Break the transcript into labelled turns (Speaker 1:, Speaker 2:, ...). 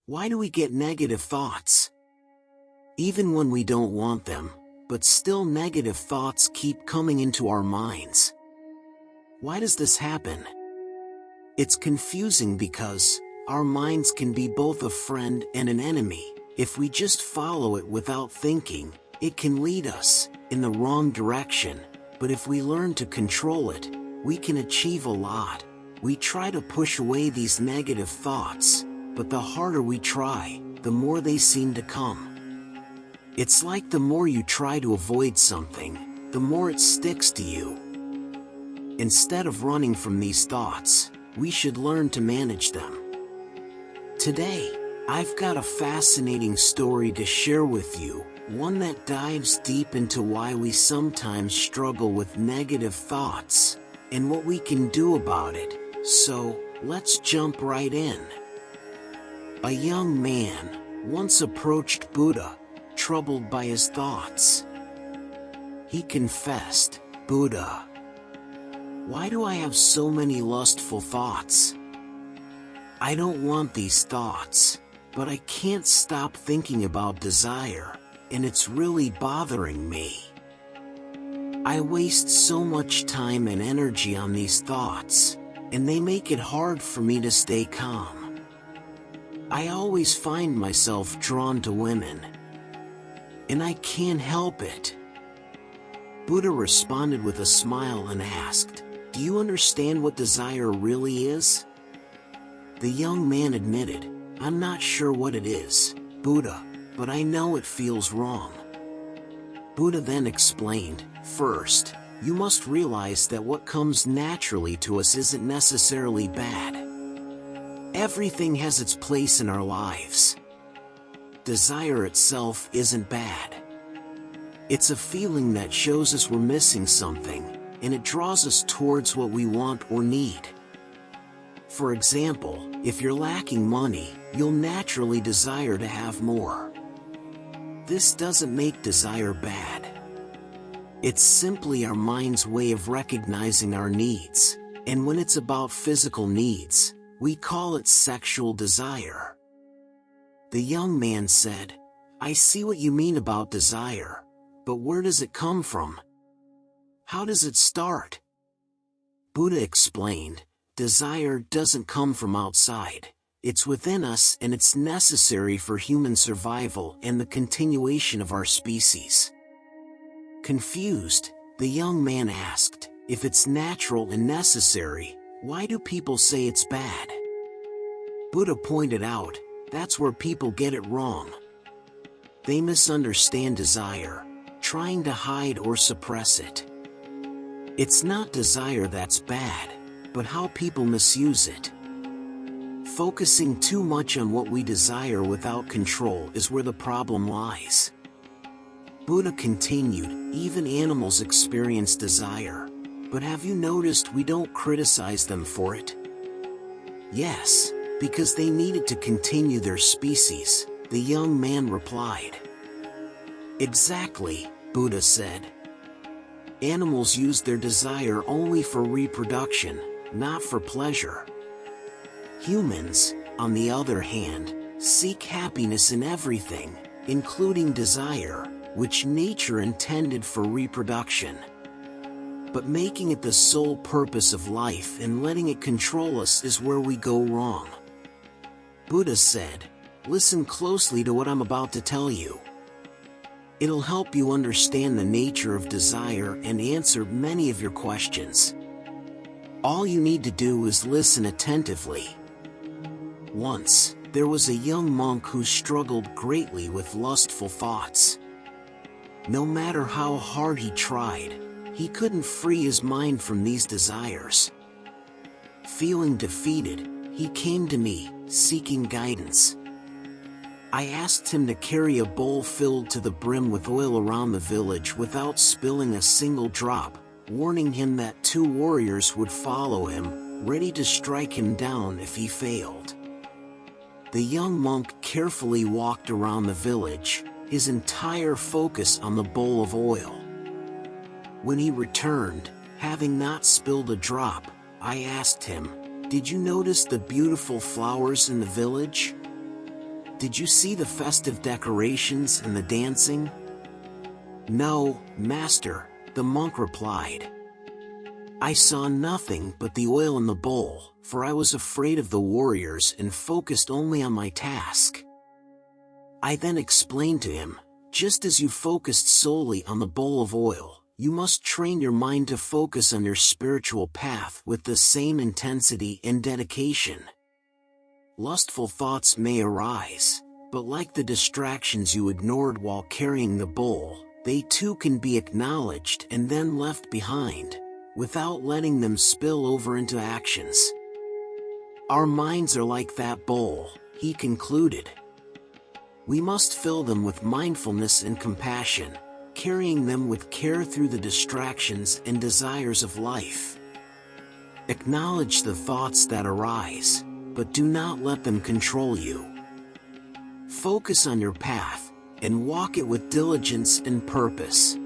Speaker 1: Why do we get negative thoughts? Even when we don't want them, but still negative thoughts keep coming into our minds. Why does this happen? It's confusing because our minds can be both a friend and an enemy. If we just follow it without thinking, it can lead us in the wrong direction, but if we learn to control it, we can achieve a lot. We try to push away these negative thoughts, but the harder we try, the more they seem to come. It's like the more you try to avoid something, the more it sticks to you. Instead of running from these thoughts, we should learn to manage them. Today, I've got a fascinating story to share with you, one that dives deep into why we sometimes struggle with negative thoughts, and what we can do about it. So, let's jump right in. A young man once approached Buddha, troubled by his thoughts. He confessed, "Buddha, why do I have so many lustful thoughts? I don't want these thoughts, but I can't stop thinking about desire, and it's really bothering me. I waste so much time and energy on these thoughts, and they make it hard for me to stay calm. I always find myself drawn to women, and I can't help it." Buddha responded with a smile and asked, "Do you understand what desire really is?" The young man admitted, "I'm not sure what it is, Buddha, but I know it feels wrong." Buddha then explained, "First, you must realize that what comes naturally to us isn't necessarily bad. Everything has its place in our lives. Desire itself isn't bad. It's a feeling that shows us we're missing something, and it draws us towards what we want or need. For example, if you're lacking money, you'll naturally desire to have more. This doesn't make desire bad. It's simply our mind's way of recognizing our needs, and when it's about physical needs, we call it sexual desire." The young man said, "I see what you mean about desire, but where does it come from? How does it start?" Buddha explained, "Desire doesn't come from outside. It's within us, and it's necessary for human survival and the continuation of our species." Confused, the young man asked, "If it's natural and necessary, why do people say it's bad?" Buddha pointed out, "That's where people get it wrong. They misunderstand desire, trying to hide or suppress it. It's not desire that's bad, but how people misuse it. Focusing too much on what we desire without control is where the problem lies." Buddha continued, "Even animals experience desire, but have you noticed we don't criticize them for it?" "Yes, because they need it to continue their species," the young man replied. "Exactly," Buddha said. "Animals use their desire only for reproduction, not for pleasure. Humans, on the other hand, seek happiness in everything, including desire, which nature intended for reproduction. But making it the sole purpose of life and letting it control us is where we go wrong." Buddha said, "Listen closely to what I'm about to tell you. It'll help you understand the nature of desire and answer many of your questions. All you need to do is listen attentively. Once, there was a young monk who struggled greatly with lustful thoughts. No matter how hard he tried, he couldn't free his mind from these desires. Feeling defeated, he came to me, seeking guidance. I asked him to carry a bowl filled to the brim with oil around the village without spilling a single drop, warning him that 2 warriors would follow him, ready to strike him down if he failed. The young monk carefully walked around the village, his entire focus on the bowl of oil. When he returned, having not spilled a drop, I asked him, 'Did you notice the beautiful flowers in the village?' Did you see the festive decorations and the dancing?" "No, master," the monk replied. "I saw nothing but the oil in the bowl, for I was afraid of the warriors and focused only on my task." I then explained to him, "Just as you focused solely on the bowl of oil, you must train your mind to focus on your spiritual path with the same intensity and dedication. Lustful thoughts may arise, but like the distractions you ignored while carrying the bowl, they too can be acknowledged and then left behind, without letting them spill over into actions. Our minds are like that bowl," he concluded. "We must fill them with mindfulness and compassion, carrying them with care through the distractions and desires of life. Acknowledge the thoughts that arise, but do not let them control you. Focus on your path, and walk it with diligence and purpose."